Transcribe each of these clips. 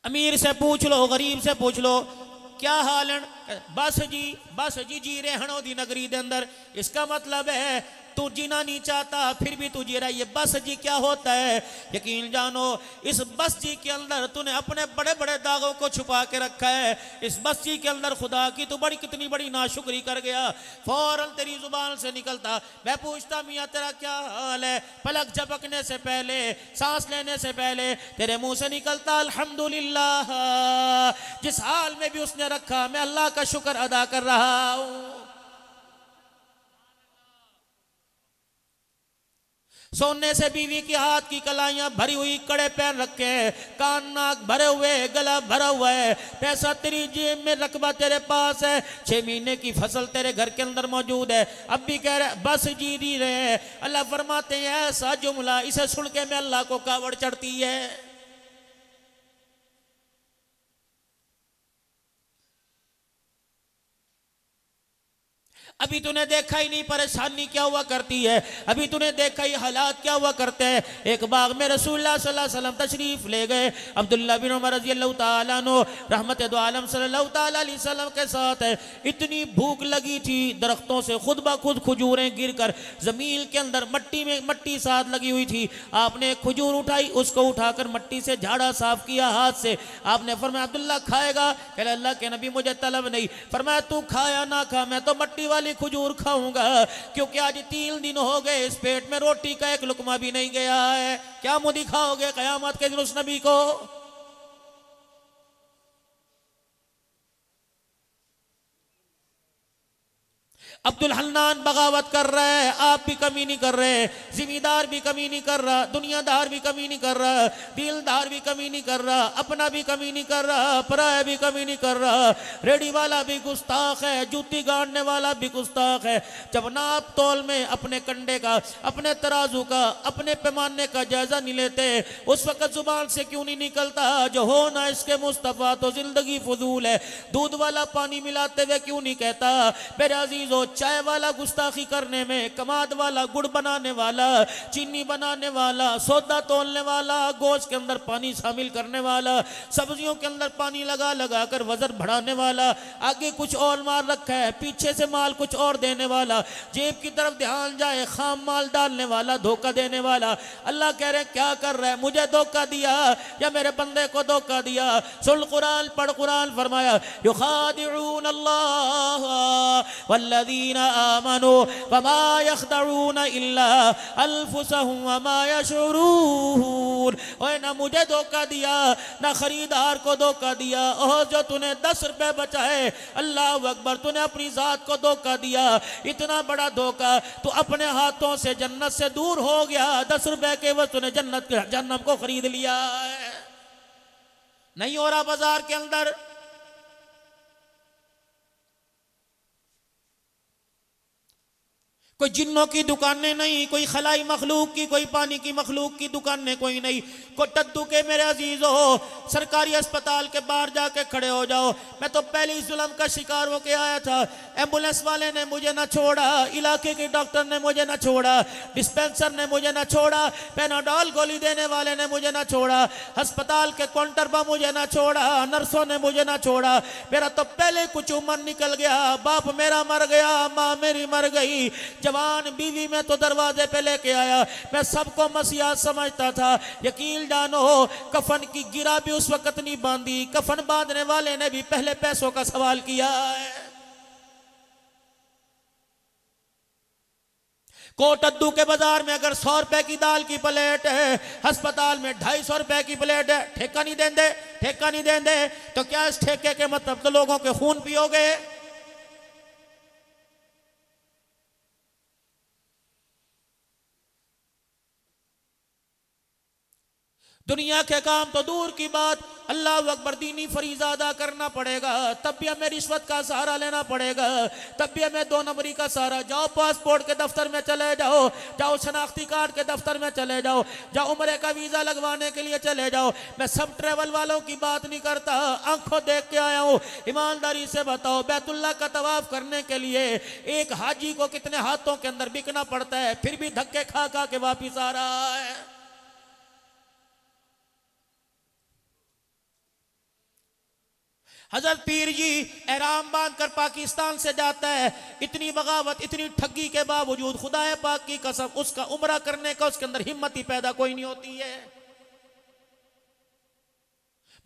अमीर से पूछ लो, गरीब से पूछ लो, क्या हाल है? बस जी जी रहे हनो दी नगरी दे अंदर। इसका मतलब है तू जीना नहीं चाहता फिर भी तू जी रहा है। ये बस जी क्या होता है? यकीन जानो इस बस जी के अंदर तूने अपने बड़े बड़े दागों को छुपा के रखा है। इस बस जी के अंदर खुदा की तू कितनी बड़ी नाशुक्री कर गया। फौरन तेरी जुबान से निकलता, मैं पूछता मियाँ तेरा क्या हाल है, पलक झपकने से पहले, सांस लेने से पहले तेरे मुंह से निकलता अल्हम्दुलिल्लाह। जिस हाल में भी उसने रखा मैं अल्लाह का शुक्र अदा कर रहा हूं। सोने से बीवी की हाथ की कलाइयां भरी हुई, कड़े पैर रखे, कान नाक भरे हुए, गला भरा हुआ है, पैसा तेरी जेब में, रकबा तेरे पास है, 6 महीने की फसल तेरे घर के अंदर मौजूद है, अब भी कह रहे बस जी रही रहे। अल्लाह फरमाते हैं ऐसा जुमला इसे सुन के मैं अल्लाह को कावड़ चढ़ती है। अभी तूने देखा ही नहीं परेशानी क्या हुआ करती है, अभी तूने देखा ही हालात क्या हुआ करते हैं। एक बाग में रसूलुल्लाह सल्लल्लाहु अलैहि वसल्लम तशरीफ ले गए। अब्दुल्ला बिन उमर रज़ी अल्लाह ताला अन्हु रहमत दो आलम सल्लल्लाहु ताला अलैहि वसल्लम के साथ है। इतनी भूख लगी थी, दरख्तों से खुद ब खुद खजूरें गिरकर जमीन के अंदर मट्टी में मट्टी साथ लगी हुई थी। आपने खजूर उठाई, उसको उठाकर मट्टी से झाड़ा साफ किया हाथ से। आपने फरमाया अब्दुल्ला खाएगा? कह अल्लाह के नबी मुझे तलब नहीं। फरमाया तू खाया ना खा, मैं तो मट्टी वाली खजूर खाऊंगा, क्योंकि आज 3 दिन हो गए इस पेट में रोटी का एक लुकमा भी नहीं गया है। क्या मुंह दिखाओगे कयामत के दिन उस नबी को? अब्दुल हन्नान बगावत कर रहा है, आप भी कमी नहीं कर रहे, जिम्मेदार भी कमी नहीं कर रहा, दुनियादार भी कमी नहीं कर रहा, दिलदार भी कमी नहीं कर रहा, अपना भी कमी नहीं कर रहा, पराया भी कमी नहीं कर रहा। रेडी वाला भी गुस्ताख है, जूती गाड़ने वाला भी गुस्ताख है। जब नाप तोल में अपने कंडे का, अपने तराजू का, अपने पैमाने का जायजा नहीं लेते, उस वक्त जुबान से क्यों नहीं निकलता जो हो ना इसके मुस्तफा तो जिंदगी फजूल है। दूध वाला पानी मिलाते हुए क्यों नहीं कहता मेरे अजीजों, चाय वाला गुस्ताखी करने में, कमाद वाला गुड़ बनाने वाला, चीनी बनाने वाला, सौदा तोलने वाला, गोश्त के अंदर पानी शामिल करने वाला, सब्जियों के अंदर पानी लगा लगा कर वजन बढ़ाने वाला, आगे कुछ और माल रखा है, पीछे से माल कुछ और देने वाला, जेब की तरफ ध्यान जाए खाम माल डालने वाला, धोखा देने वाला। अल्लाह कह रहे क्या कर रहा है? मुझे धोखा दिया या मेरे बंदे को धोखा दिया? सुन कुरान पढ़, कुरान फरमाया युखादिऊन अल्लाह वल्लज़ीना आमनू वमा यख्दऊन इल्ला अनफुसहुम वमा यशऊरून। ओए ना मुझे धोखा दिया ना खरीदार को धोखा दिया। ओह जो तूने 10 रुपए बचाए, अल्लाह अकबर, तूने अपनी जात को धोखा दिया। इतना बड़ा धोखा, तू अपने हाथों से जन्नत से दूर हो गया। 10 रुपए के वक्त तूने जन्नत को खरीद लिया है। नहीं हो रहा बाजार के अंदर? कोई जिन्नों की दुकानें नहीं, कोई खलाई मखलूक की, कोई पानी की मखलूक की दुकानें कोई नहीं। कोई टद्दू के मेरे अजीजों हो, सरकारी अस्पताल के बाहर जाके खड़े हो जाओ। मैं तो पहले ही जुल्म का शिकार होके आया था। एम्बुलेंस वाले ने मुझे ना छोड़ा, इलाके के डॉक्टर ने मुझे ना छोड़ा, डिस्पेंसर ने मुझे ना छोड़ा, पेनाडॉल गोली देने वाले ने मुझे ना छोड़ा, अस्पताल के काउंटर पर मुझे ना छोड़ा, नर्सों ने मुझे ना छोड़ा। मेरा तो पहले कुछ उम्र निकल गया, बाप मेरा मर गया, माँ मेरी मर गई, जवान बीवी में तो दरवाजे पे लेके आया। मैं सबको मसीहा समझता था। यकीन जानो कफन की गिरा भी उस वक्त नहीं बांधी, कफन बांधने वाले ने भी पहले पैसों का सवाल किया है। कोटद्दू के बाजार में अगर 100 रुपए की दाल की प्लेट है, अस्पताल में 250 रुपए की प्लेट है। ठेका नहीं देंगे, ठेका नहीं देंगे तो क्या इस ठेके के मतलब तो लोगों के खून पियोगे? दुनिया के काम तो दूर की बात, अल्लाह अकबर, दीनी फरीज़ा अदा करना पड़ेगा, तब भी हमें रिश्वत का सहारा लेना पड़ेगा, तब भी हमें 2 नंबरी का सहारा। जाओ पासपोर्ट के दफ्तर में चले जाओ, जाओ शनाख्ती कार्ड के दफ्तर में चले जाओ, जाओ उम्रे का वीज़ा लगवाने के लिए चले जाओ। मैं सब ट्रेवल वालों की बात नहीं करता, आंखों देख के आया हूँ। ईमानदारी से बताओ, बैतुल्लाह का तवाफ करने के लिए एक हाजी को कितने हाथों के अंदर बिकना पड़ता है, फिर भी धक्के खा खा के वापिस आ रहा है। हजरत पीर जी एहराम बांध कर पाकिस्तान से जाता है, इतनी बगावत इतनी ठगी के बावजूद खुदा पाक की कसम उसका उम्रा करने का उसके अंदर हिम्मत ही पैदा कोई नहीं होती है।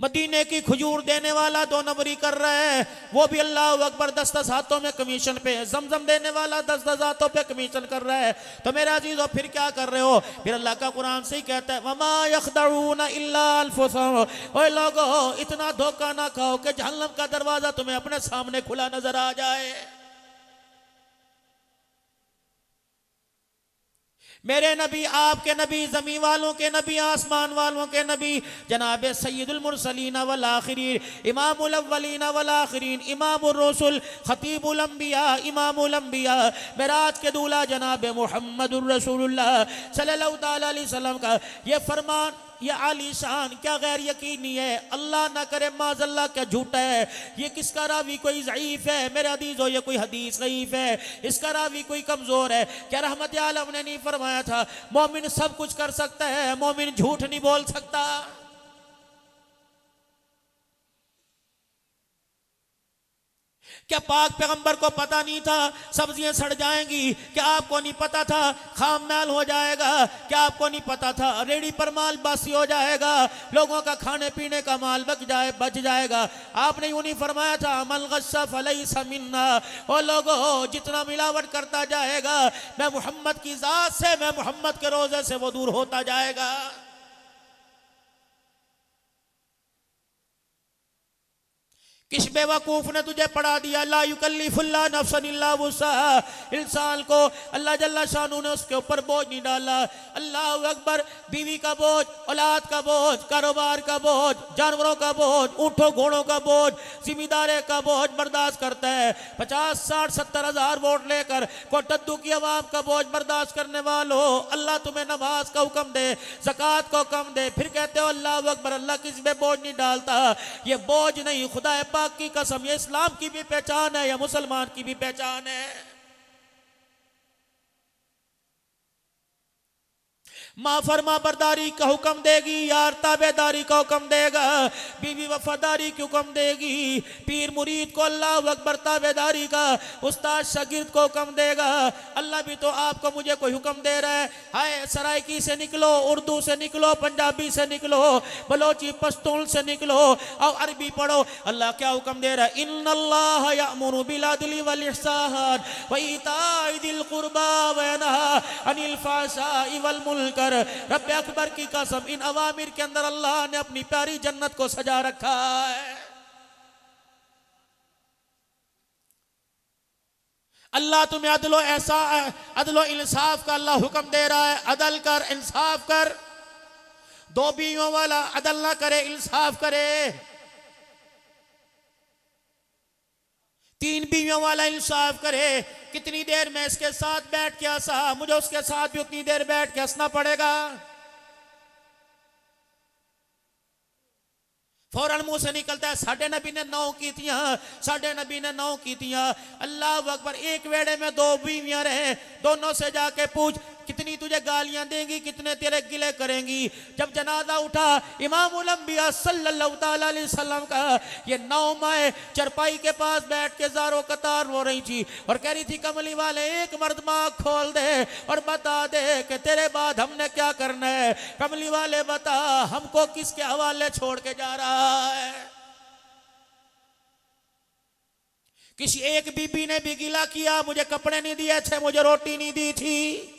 मदीने की खजूर देने वाला 2 नंबरी कर रहा है, वो भी अल्लाह अकबर 10-10 हाथों में कमीशन पे, जमजम देने वाला 10-10 हाथों पे कमीशन कर रहा है। तो मेरा अजीजों फिर क्या कर रहे हो? फिर अल्लाह का कुरान से ही कहता है वमा यखदऊना इल्ला अनफुसहुम, ओए लोगो इतना धोखा ना खाओ कि जहन्नम का दरवाजा तुम्हें अपने सामने खुला नजर आ जाए। मेरे नबी आपके नबी जमी वालों के नबी आसमान वालों के नबी जनाब सैयदुल मुरसलीन वल आखिरीन इमामुल अव्वलीन वल आखिरीन इमामुर रसूल खतीबुल अंबिया इमामुल अंबिया मेराज के दूल्हा जनाब मुहम्मदुर रसूलुल्लाह सल्लल्लाहु तआला अलैहि वसल्लम का ये फरमान, ये आलीशान क्या गैर यकीनी है? अल्लाह ना करे माज़ल्लाह क्या झूठा है? ये किसका रावी कोई ज़ईफ है? मेरे अदीज़ो ये कोई हदीस ज़ईफ है, इसका रावी कोई कमज़ोर है? क्या रहमत आलम ने नहीं फरमाया था मोमिन सब कुछ कर सकता है, मोमिन झूठ नहीं बोल सकता? क्या पाक पैगंबर को पता नहीं था सब्जियां सड़ जाएंगी? क्या आपको नहीं पता था खाम माल हो जाएगा? क्या आपको नहीं पता था रेडी पर माल बासी हो जाएगा, लोगों का खाने पीने का माल बच जाएगा? आपने यूं नहीं फरमाया था मन गस्सा फलैसा मिन्ना, ओ लोगो जितना मिलावट करता जाएगा मैं मोहम्मद की जात से, मैं मोहम्मद के रोजे से वो दूर होता जाएगा। किस बेवकूफ ने तुझे पढ़ा दिया ला युकल्लिफुल्लाह नफ्सन इल्ला वुसअहा, इंसान को अल्लाह जल्ला शानू ने उसके ऊपर बोझ नहीं डाला। अल्लाह अकबर, बीवी का बोझ, औलाद का बोझ, कारोबार का बोझ, जानवरों का बोझ, ऊँटों घोड़ों का बोझ, जिम्मेदारे का बोझ बर्दाश्त करता है। 50, 60, 70 हजार वोट लेकर कोटद्दू की आवाम का बोझ बर्दाश्त करने वालों, अल्लाह तुम्हें नमाज का हुक्म दे, ज़कात का हुक्म दे, फिर कहते हो अल्लाह अकबर, अल्लाह किसी पे बोझ नहीं डालता। ये बोझ नहीं, खुदा की कसम ये इस्लाम की भी पहचान है या मुसलमान की भी पहचान है। माँ फरमा बरदारी का हुक्म देगी, यार ताबेदारी का हुक्म देगा, बीवी वफादारी की हुक्म देगी, पीर मुरीद को अल्लाह अकबर ताबेदारी का, उस्ताद शागिर्द को हुक्म देगा। अल्लाह भी तो आपको मुझे कोई हुक्म दे रहा है, हाय सराइकी से निकलो, उर्दू से निकलो, पंजाबी से निकलो, बलोची पश्तून से निकलो और अरबी पढ़ो। अल्लाह क्या हुक्म दे रहा है? इन्नल्लाह यअमुरु बिल अदली वल इहसान व इताइ दिल कुर्बा व यनहा अनिल फहशाइ वल मुनकर। रब्बे अकबर की कसम इन अवामिर के अंदर अल्लाह ने अपनी प्यारी जन्नत को सजा रखा है। अल्लाह तुम्हें अदलो इंसाफ का अल्लाह हुक्म दे रहा है, अदल कर, इंसाफ कर। 2 बीवियों वाला अदल ना करे, इंसाफ करे। 3 बीवियों वाला इंसाफ करे। कितनी देर में इसके साथ बैठ के हंसा, मुझे उसके साथ भी उतनी देर बैठ के हंसना पड़ेगा। फौरन मुंह से निकलता है साढ़े नबी ने 9 की थी, साढ़े नबी ने 9 की थी। अल्लाह अकबर, एक वेड़े में 2 बीवियां रहे, दोनों से जाके पूछ कितनी तुझे गालियां देंगी, कितने तेरे गिले करेंगी। जब जनाजा उठा इमामुल अंबिया सल्लल्लाहु तआला अलैहि वसल्लम का, ये 9 माए चरपाई के पास बैठ के ज़ारो कतार रो रही थी और कह रही थी कमली वाले एक मर्तबा खोल दे और बता दे कि तेरे बाद हमने क्या करना है। कमली वाले बता, हमको किसके हवाले छोड़ के जा रहा है? किसी एक बीबी ने भी गिला किया, मुझे कपड़े नहीं दिए थे, मुझे रोटी नहीं दी थी।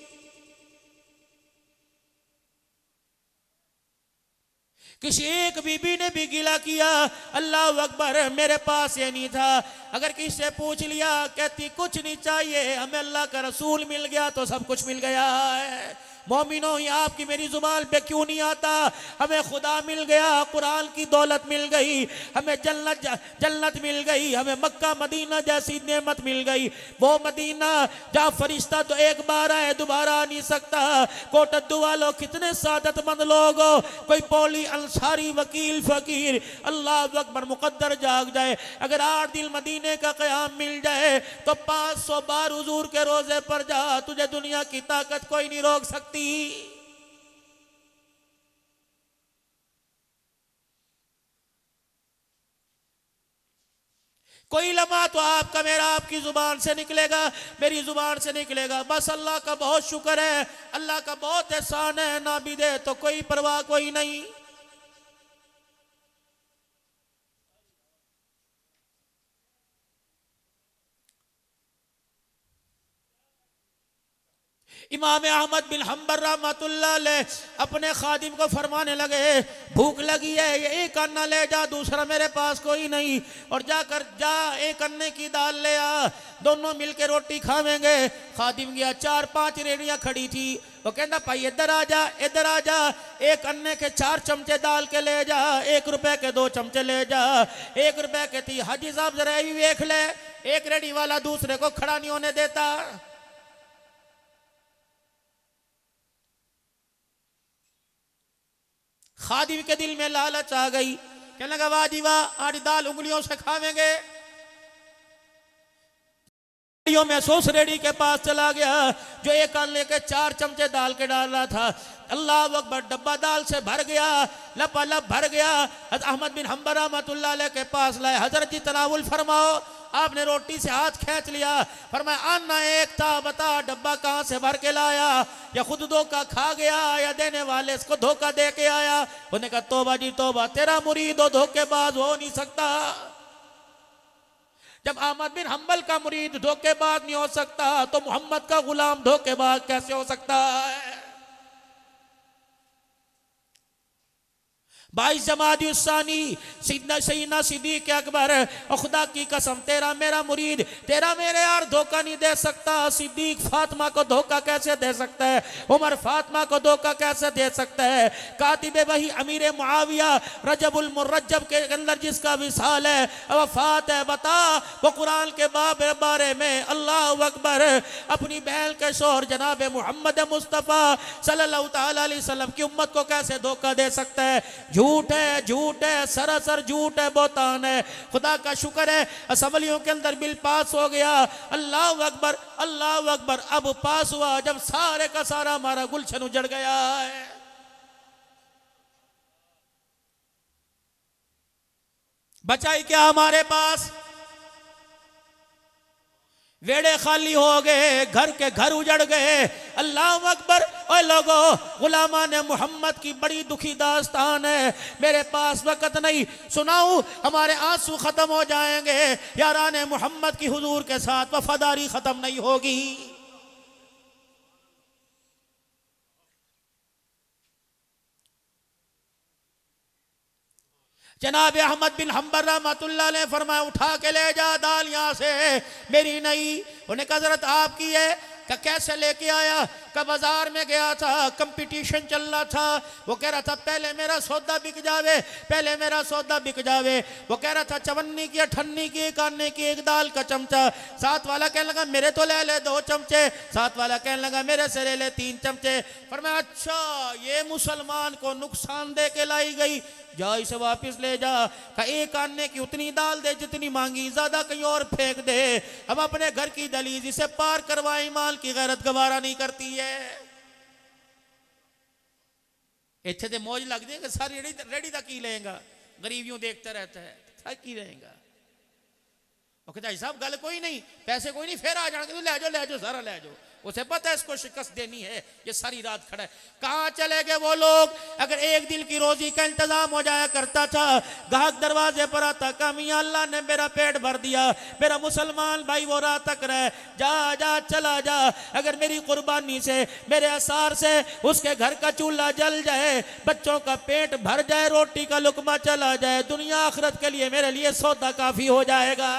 किसी एक बीबी ने भी गिला किया, अल्लाह अकबर मेरे पास ये नहीं था। अगर किसी से पूछ लिया, कहती कुछ नहीं चाहिए, हमें अल्लाह का रसूल मिल गया तो सब कुछ मिल गया है। मोमिनो ये आपकी मेरी जुबान पे क्यों नहीं आता? हमें खुदा मिल गया, कुरान की दौलत मिल गई, हमें जन्नत मिल गई, हमें मक्का मदीना जैसी नेमत मिल गई। वो मदीना जहाँ फरिश्ता तो एक बार आए दोबारा आ नहीं सकता। कोटद्दू वालों कितने सादतमंद लोग हो, कोई पौली अंसारी वकील फकीर, अल्लाह अकबर मुकद्दर जाग जाए। अगर 8 दिन मदीने का क़याम मिल जाए तो 500 बार हुजूर के रोजे पर जा, तुझे दुनिया की ताकत कोई नहीं रोक सकती। कोई लम्हा तो आपका मेरा आपकी जुबान से निकलेगा, मेरी जुबान से निकलेगा, बस अल्लाह का बहुत शुक्र है, अल्लाह का बहुत एहसान है, ना भी दे तो कोई परवाह कोई नहीं। इमाम अहमद बिन हम्बल रहमतुल्लाह अलैह अपने खादिम को फरमाने लगे, भूख लगी है, ये एक अन्ना ले जा, दूसरा मेरे पास कोई नहीं, और जाकर जा एक अन्ने की दाल ले आ, दोनों मिलके रोटी खावेंगे। खादिम गया, 4-5 रेड़ियां खड़ी थी, वो कहना भाई इधर आ जा, इधर आ जा, एक अन्ने के 4 चमचे डाल के ले जा, 1 रुपए के 2 चमचे ले जा, 1 रुपए के 3। हाजी साहब जरा ये भी देख ले, एक रेड़ी वाला दूसरे को खड़ा नहीं होने देता। खादिम के दिल में लालच आ गई, कहने लगा वाह जी वाह, आज दाल उंगलियों से खावेंगे। में सोस रेडी के पास चला गया, जो एक अन्ने के 4 चमचे डाल के डाल रहा था। अल्लाह अकबर, डब्बा दाल से भर गया, लपालप भर गया। अहमद बिन हम्बल रहमतुल्लाह अलैह के पास लाए, हजरत जी तनावुल फरमाओ। आपने रोटी से हाथ खींच लिया, फरमाया अन्ना एक था, बता डब्बा कहां से भर के लाया, या खुद धोखा खा गया या देने वाले इसको धोखा दे के आया। उन्होंने कहा तौबा जी तौबा, तेरा मुरीद हो धोखेबाज हो नहीं सकता। जब अहमद बिन हम्बल का मुरीद धोखेबाज नहीं हो सकता, तो मोहम्मद का गुलाम धोखेबाज कैसे हो सकता है। 22 जमादी सैयदना सिद्दीक अकबर, और खुदा की कसम तेरा मेरा मुरीद तेरा मेरे यार धोखा नहीं दे सकता। सिद्दीक फातिमा को धोखा कैसे दे सकता है, उमर फातिमा को धोखा कैसे दे सकता है। कातिबे वही अमीर मुआविया रजबुल मुरज्जब के अंदर जिसका विसाल है, वफात है, बता वो कुरान के बारे में अल्लाह अकबर अपनी बहन के शोहर जनाब मोहम्मद मुस्तफ़ा सल्लल्लाहु तआला अलैहि वसल्लम की उम्मत को कैसे धोखा दे सकता है। झूठ है, झूठ है, सरासर झूठ है, बोतान है। खुदा का शुक्र है असम्बलियों के अंदर बिल पास हो गया। अल्लाह अकबर, अल्लाह अकबर। अब पास हुआ जब सारे का सारा हमारा गुलशन उजड़ गया है। बचाई क्या हमारे पास, वेड़े खाली हो गए, घर के घर उजड़ गए। अल्लाह अकबर। ओए लोगों, गुलामान मोहम्मद की बड़ी दुखी दास्तान है, मेरे पास वक्त नहीं, सुनाऊं हमारे आंसू खत्म हो जाएंगे, यारान मोहम्मद की हुजूर के साथ वफादारी खत्म नहीं होगी। जनाब अहमद बिन हम्बल रहमतुल्लाह ने फरमाया उठा के ले जा दाल यहां से, मेरी नहीं। उन्हें कहा हज़रत आपकी है, का कैसे लेके आया, का बाजार में गया था, कंपटीशन चल रहा था, वो कह रहा था पहले मेरा सौदा बिक जावे, पहले मेरा सौदा बिक जावे। वो कह रहा था 54 की 58 की 51 की एक दाल का चमचा। साथ वाला कहने लगा मेरे तो ले ले 2 चमचे, साथ वाला कहने लगा मेरे से ले ले 3 चमचे। फरमाया अच्छा ये मुसलमान को नुकसान दे के लाई गई, जा इसे वापस ले जा। का एक आने की उतनी दाल दे जितनी मांगी, ज्यादा कहीं और फेंक दे। हम अपने घर की दलीज इसे पार करवाए, माल की गैरत गवारा नहीं करती है। इतने तो मौज लग जाएगा, सारी रेडी तक ही लेगा, गरीब यूं देखता रहता है, थक ही रहेगा। भाई साहब गल कोई नहीं, पैसे कोई नहीं, फिर आ जाएंगे, तो ले जाओ सारा ले जाओ। उसे पता है इसको शिकस्त देनी है, ये सारी रात खड़ा है। कहां चले गए वो लोग। अगर एक दिन की रोजी का इंतजाम हो जाया करता था, गाहक दरवाजे पर आता, कहा मियां अल्लाह ने मेरा पेट भर दिया, मेरा मुसलमान भाई वो रात तक रहे, जा जा चला जा। अगर मेरी कुर्बानी से, मेरे असार से उसके घर का चूल्हा जल जाए, बच्चों का पेट भर जाए, रोटी का लुकमा चला जाए, दुनिया आखिरत के लिए मेरे लिए सौदा काफी हो जाएगा।